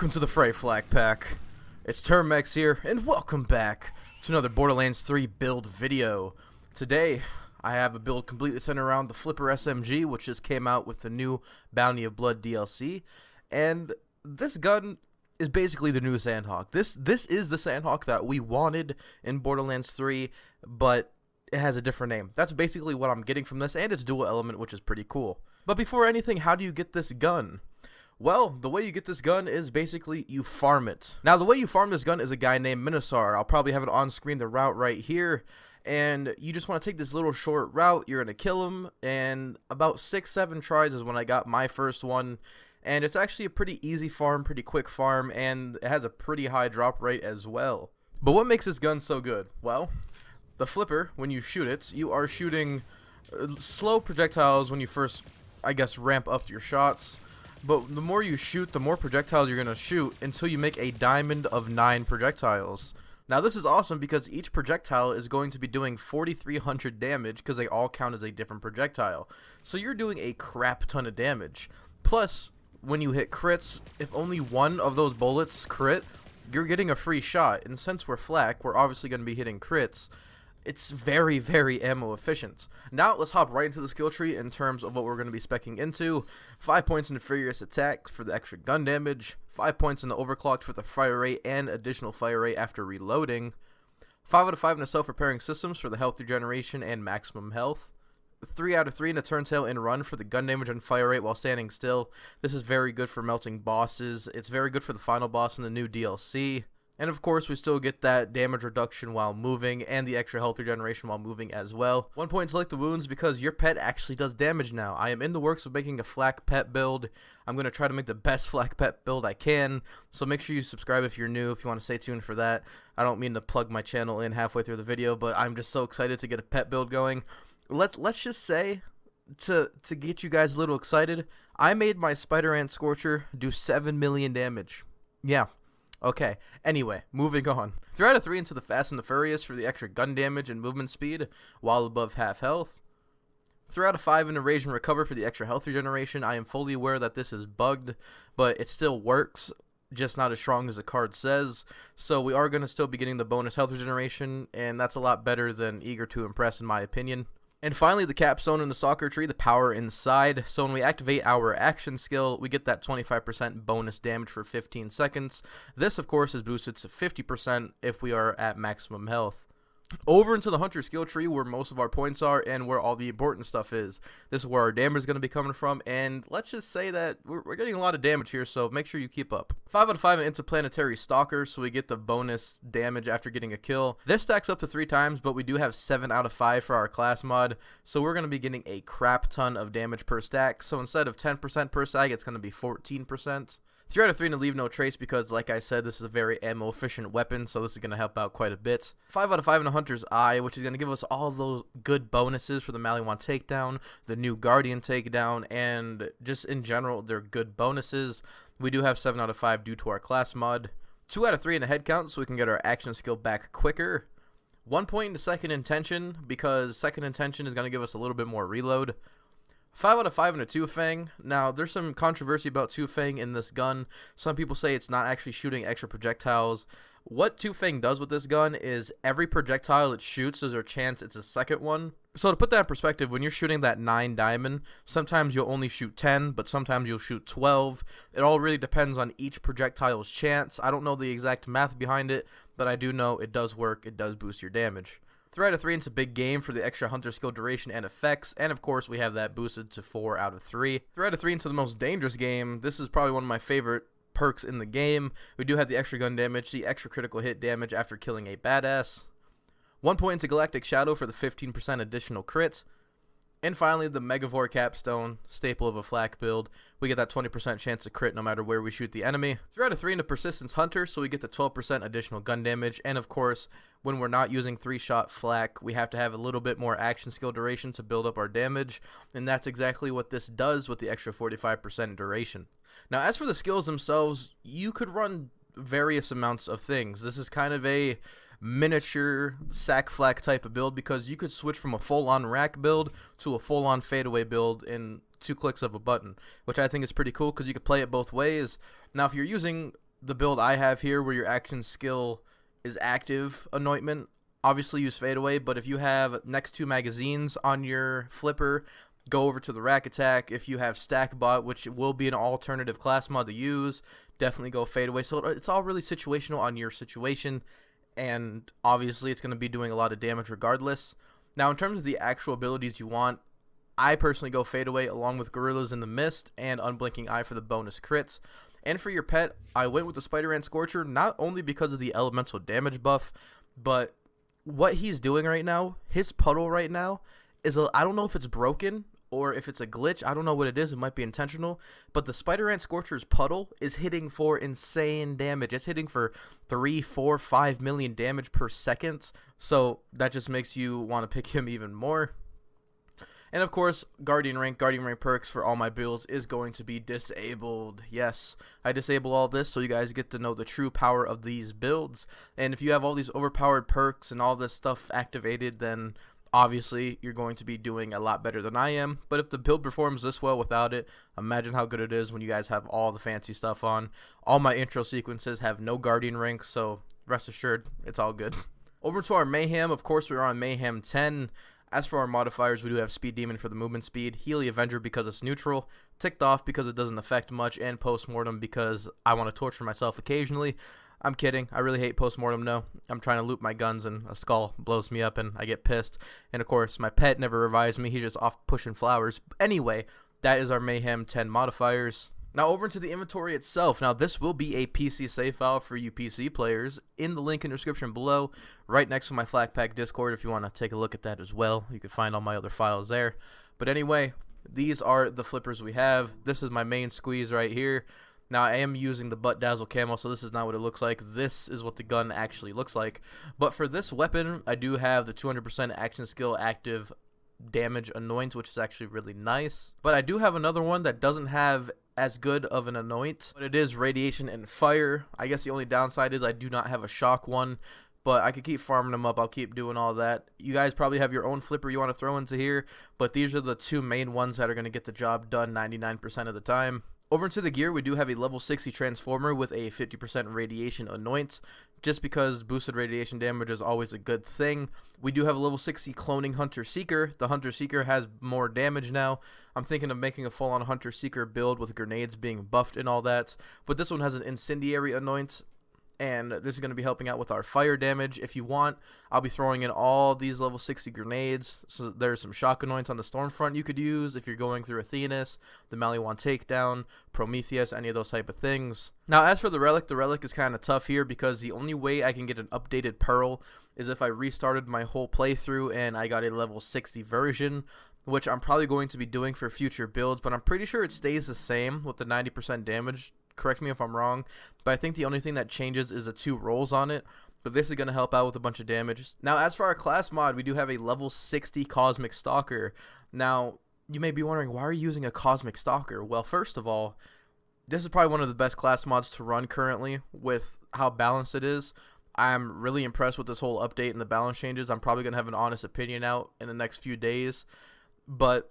Welcome to the Fray Flak Pack. It's Termex here, and welcome back to another Borderlands 3 build video. Today, I have a build completely centered around the Flipper SMG, which just came out with the new Bounty of Blood DLC. And this gun is basically the new Sandhawk. This is the Sandhawk that we wanted in Borderlands 3, but it has a different name. That's basically what I'm getting from this, and it's dual element, which is pretty cool. But before anything, how do you get this gun? Well, the way you get this gun is basically you farm it. Now, the way you farm this gun is a guy named Minosaur. I'll probably have it on screen, the route right here. And you just want to take this little short route. You're going to kill him. And about 6-7 tries is when I got my first one. And it's actually a pretty easy farm, pretty quick farm. And it has a pretty high drop rate as well. But what makes this gun so good? Well, the Flipper, when you shoot it, you are shooting slow projectiles when you first, I guess, ramp up your shots. But the more you shoot, the more projectiles you're going to shoot until you make a diamond of 9 projectiles. Now this is awesome because each projectile is going to be doing 4,300 damage because they all count as a different projectile. So you're doing a crap ton of damage. Plus, when you hit crits, if only one of those bullets crit, you're getting a free shot. And since we're flak, we're obviously going to be hitting crits. It's very, very ammo efficient. Now, let's hop right into the skill tree in terms of what we're going to be speccing into. 5 points in the Furious Attack for the extra gun damage. 5 points in the Overclocked for the fire rate and additional fire rate after reloading. 5 out of 5 in the Self-Repairing Systems for the health regeneration and maximum health. 3 out of 3 in the Turntail and Run for the gun damage and fire rate while standing still. This is very good for melting bosses. It's very good for the final boss in the new DLC. And of course, we still get that damage reduction while moving and the extra health regeneration while moving as well. 1 point, select the wounds because your pet actually does damage now. I am in the works of making a flak pet build. I'm going to try to make the best flak pet build I can. So make sure you subscribe if you're new, if you want to stay tuned for that. I don't mean to plug my channel in halfway through the video, but I'm just so excited to get a pet build going. Let's just say, to get you guys a little excited, I made my Spider Ant Scorcher do 7 million damage. Yeah. Okay, anyway, moving on. 3 out of 3 into the Fast and the Furious for the extra gun damage and movement speed while above half health. 3 out of 5 into Rage and Recover for the extra health regeneration. I am fully aware that this is bugged, but it still works, just not as strong as the card says. So we are going to still be getting the bonus health regeneration, and that's a lot better than Eager to Impress in my opinion. And finally, the capstone in the soccer tree, the power inside. So when we activate our action skill, we get that 25% bonus damage for 15 seconds. This, of course, is boosted to 50% if we are at maximum health. Over into the hunter skill tree where most of our points are and where all the important stuff is. This is where our damage is going to be coming from, and let's just say that we're getting a lot of damage here, so make sure you keep up. 5 out of 5 in Interplanetary Stalker, so we get the bonus damage after getting a kill. This stacks up to 3 times, but we do have 7 out of 5 for our class mod, so we're going to be getting a crap ton of damage per stack. So instead of 10% per stack, it's going to be 14%. 3 out of 3 to Leave No Trace because, like I said, this is a very ammo-efficient weapon, so this is going to help out quite a bit. 5 out of 5 in a Hunter's Eye, which is going to give us all those good bonuses for the Maliwan takedown, the new Guardian takedown, and just in general, they're good bonuses. We do have 7 out of 5 due to our class mod. 2 out of 3 in a Head Count, so we can get our action skill back quicker. 1 point into Second Intention, because Second Intention is going to give us a little bit more reload. 5 out of 5 in a Two Fang. Now, there's some controversy about Two Fang in this gun. Some people say it's not actually shooting extra projectiles. What Two Fang does with this gun is every projectile it shoots, there's a chance it's a second one. So to put that in perspective, when you're shooting that 9 diamond, sometimes you'll only shoot 10, but sometimes you'll shoot 12. It all really depends on each projectile's chance. I don't know the exact math behind it, but I do know it does work. It does boost your damage. 3 out of 3 into Big Game for the extra hunter skill duration and effects, and of course we have that boosted to 4 out of 3. 3 out of 3 into the Most Dangerous Game. This is probably one of my favorite perks in the game. We do have the extra gun damage, the extra critical hit damage after killing a badass. 1 point into Galactic Shadow for the 15% additional crit. And finally, the Megavore Capstone, staple of a flak build. We get that 20% chance to crit no matter where we shoot the enemy. 3 out of 3 into Persistence Hunter, so we get the 12% additional gun damage. And of course, when we're not using 3-shot flak, we have to have a little bit more action skill duration to build up our damage. And that's exactly what this does with the extra 45% duration. Now, as for the skills themselves, you could run various amounts of things. This is kind of a miniature sack flak type of build because you could switch from a full-on rack build to a full-on fadeaway build in 2 clicks of a button, which I think is pretty cool because you could play it both ways. Now, if you're using the build I have here where your action skill is active anointment, obviously use fadeaway, but if you have next 2 magazines on your flipper, go over to the rack attack. If you have stack bot, which will be an alternative class mod to use, definitely go fadeaway. So it's all really situational on your situation, and obviously it's going to be doing a lot of damage regardless. Now in terms of the actual abilities you want, I personally go fadeaway along with Gorillas in the Mist and Unblinking Eye for the bonus crits. And for your pet, I went with the Spider-Man Scorcher, not only because of the elemental damage buff, but what he's doing right now, his puddle right now, is I don't know if it's broken or if it's a glitch. I don't know what it is. It might be intentional. But the Spider-Man Scorcher's puddle is hitting for insane damage. It's hitting for 3, 4, 5 million damage per second. So that just makes you want to pick him even more. And of course, Guardian rank perks for all my builds is going to be disabled. Yes, I disable all this so you guys get to know the true power of these builds. And if you have all these overpowered perks and all this stuff activated, then obviously you're going to be doing a lot better than I am. But if the build performs this well without it, imagine how good it is when you guys have all the fancy stuff on. All my intro sequences have no Guardian rank, so rest assured, it's all good. Over to our Mayhem, of course we're on Mayhem 10. As for our modifiers, we do have Speed Demon for the movement speed, Healy Avenger because it's neutral, Ticked Off because it doesn't affect much, and Postmortem because I want to torture myself occasionally. I'm kidding. I really hate Postmortem, no. I'm trying to loop my guns and a skull blows me up and I get pissed. And of course, my pet never revives me. He's just off pushing flowers. Anyway, that is our Mayhem 10 modifiers. Now over into the inventory itself. Now this will be a PC save file for you PC players in the link in the description below, right next to my Flak Pack Discord if you want to take a look at that as well. You can find all my other files there. But anyway, these are the flippers we have. This is my main squeeze right here. Now I am using the Butt Dazzle camo, so this is not what it looks like. This is what the gun actually looks like. But for this weapon, I do have the 200% action skill active damage anoint, which is actually really nice. But I do have another one that doesn't have as good of an anoint, but it is radiation and fire. I guess the only downside is I do not have a shock one, but I could keep farming them up. I'll keep doing all that. You guys probably have your own flipper you want to throw into here, but these are the 2 main ones that are going to get the job done 99% of the time. Over into the gear, we do have a level 60 transformer with a 50% radiation anoint, just because boosted radiation damage is always a good thing. We do have a level 60 cloning Hunter Seeker. The Hunter Seeker has more damage now. I'm thinking of making a full-on Hunter Seeker build with grenades being buffed and all that, but this one has an incendiary anoint, and this is going to be helping out with our fire damage. If you want, I'll be throwing in all these level 60 grenades. So there's some shock anoints on the Stormfront you could use if you're going through Athenas, the Maliwan Takedown, Prometheus, any of those type of things. Now as for the relic is kind of tough here because the only way I can get an updated Pearl is if I restarted my whole playthrough and I got a level 60 version, which I'm probably going to be doing for future builds, but I'm pretty sure it stays the same with the 90% damage. Correct me if I'm wrong, but I think the only thing that changes is the 2 rolls on it, but this is going to help out with a bunch of damage. Now as for our class mod, we do have a level 60 Cosmic Stalker. Now you may be wondering, why are you using a Cosmic Stalker? Well, first of all, this is probably one of the best class mods to run currently with how balanced it is. I'm really impressed with this whole update and the balance changes. I'm probably going to have an honest opinion out in the next few days, but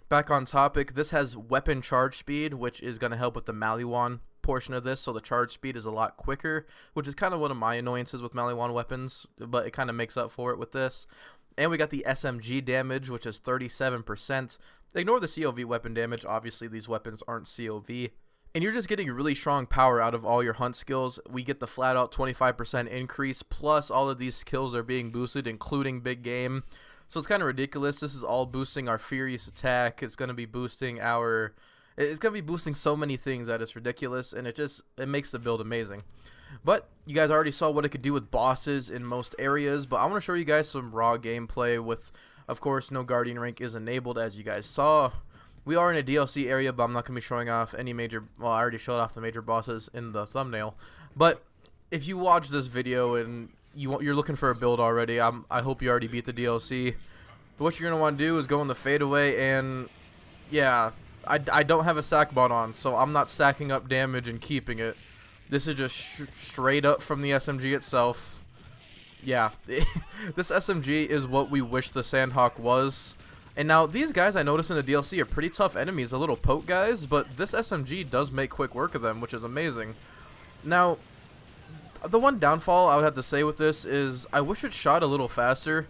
back on topic, this has weapon charge speed, which is going to help with the Maliwan portion of this, so the charge speed is a lot quicker, which is kind of one of my annoyances with Maliwan weapons, but it kind of makes up for it with this. And we got the SMG damage, which is 37%. Ignore the COV weapon damage. Obviously, these weapons aren't COV. And you're just getting really strong power out of all your hunt skills. We get the flat out 25% increase, plus all of these skills are being boosted, including big game. So it's kind of ridiculous. This is all boosting our Furious Attack. It's going to be boosting our... It's going to be boosting so many things that it's ridiculous, and it makes the build amazing. But you guys already saw what it could do with bosses in most areas, but I want to show you guys some raw gameplay with, of course, no Guardian rank is enabled, as you guys saw. We are in a DLC area, but I'm not going to be showing off any major... Well, I already showed off the major bosses in the thumbnail. But if you watch this video and you're looking for a build already, I hope you already beat the DLC. But what you're going to want to do is go in the fadeaway, and yeah, I don't have a stack bot on, so I'm not stacking up damage and keeping it. This is just straight up from the SMG itself. Yeah, this SMG is what we wish the Sandhawk was. And now these guys I noticed in the DLC are pretty tough enemies, the little poke guys, but this SMG does make quick work of them, which is amazing. Now, the one downfall I would have to say with this is I wish it shot a little faster.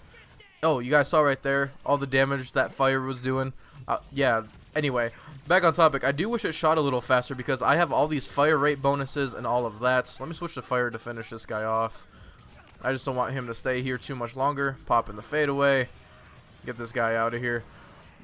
Oh, you guys saw right there all the damage that fire was doing. Yeah, anyway, back on topic. I do wish it shot a little faster because I have all these fire rate bonuses and all of that. So let me switch to fire to finish this guy off. I just don't want him to stay here too much longer. Pop in the fadeaway. Get this guy out of here.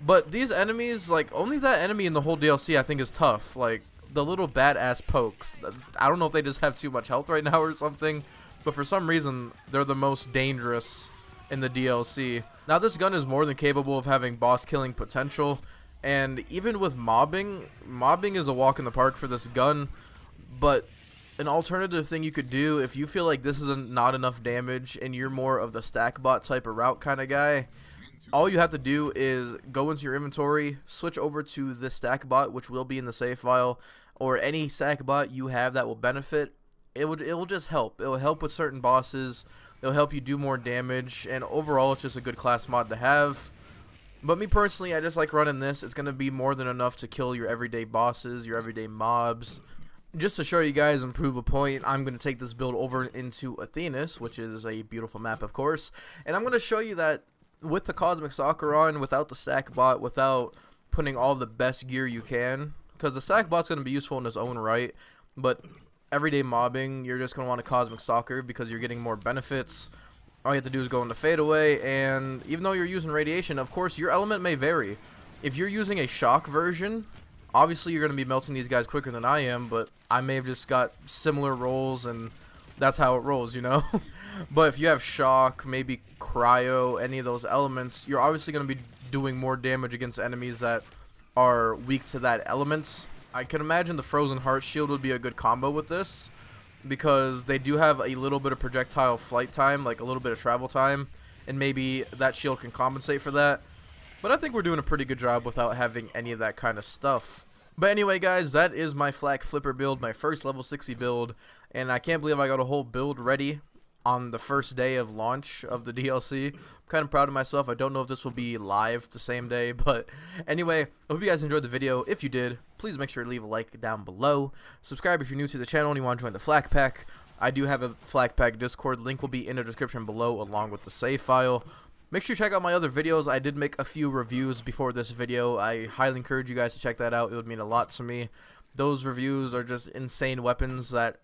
But these enemies, like, only that enemy in the whole DLC I think is tough. Like, the little badass pokes. I don't know if they just have too much health right now or something, but for some reason they're the most dangerous in the DLC. Now this gun is more than capable of having boss killing potential, and even with mobbing is a walk in the park for this gun. But an alternative thing you could do if you feel like this is not enough damage and you're more of the stack bot type of route kind of guy, all you have to do is go into your inventory, switch over to the stack bot, which will be in the save file, or any stack bot you have that will benefit. It will just help. It will help with certain bosses. It'll help you do more damage, and overall it's just a good class mod to have. But me personally, I just like running this. It's gonna be more than enough to kill your everyday bosses, your everyday mobs. Just to show you guys and prove a point, I'm going to take this build over into Athenas, which is a beautiful map, of course, and I'm going to show you that with the Cosmic Soccer on, without the stack bot, without putting all the best gear you can, because the stack bot's going to be useful in its own right, but everyday mobbing, you're just going to want a Cosmic Soccer because you're getting more benefits. All you have to do is go into fadeaway, and even though you're using radiation, of course, your element may vary. If you're using a shock version, obviously you're going to be melting these guys quicker than I am, but I may have just got similar rolls, and that's how it rolls, you know? But if you have shock, maybe cryo, any of those elements, you're obviously going to be doing more damage against enemies that are weak to that element. I can imagine the Frozen Heart Shield would be a good combo with this, because they do have a little bit of projectile flight time, like a little bit of travel time, and maybe that shield can compensate for that. But I think we're doing a pretty good job without having any of that kind of stuff. But anyway, guys, that is my Flak Flipper build, my first level 60 build, and I can't believe I got a whole build ready on the first day of launch of the DLC. I'm kind of proud of myself. I don't know if this will be live the same day, but anyway, I hope you guys enjoyed the video. If you did, please make sure to leave a like down below. Subscribe if you're new to the channel and you want to join the Flak Pack. I do have a Flak Pack Discord. Link will be in the description below along with the save file. Make sure you check out my other videos. I did make a few reviews before this video. I highly encourage you guys to check that out. It would mean a lot to me. Those reviews are just insane weapons that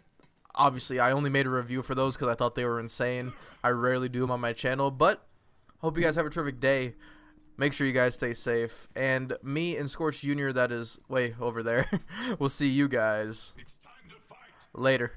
obviously I only made a review for those because I thought they were insane. I rarely do them on my channel, but hope you guys have a terrific day. Make sure you guys stay safe. And me and Scorch Jr., that is way over there, we'll see you guys later.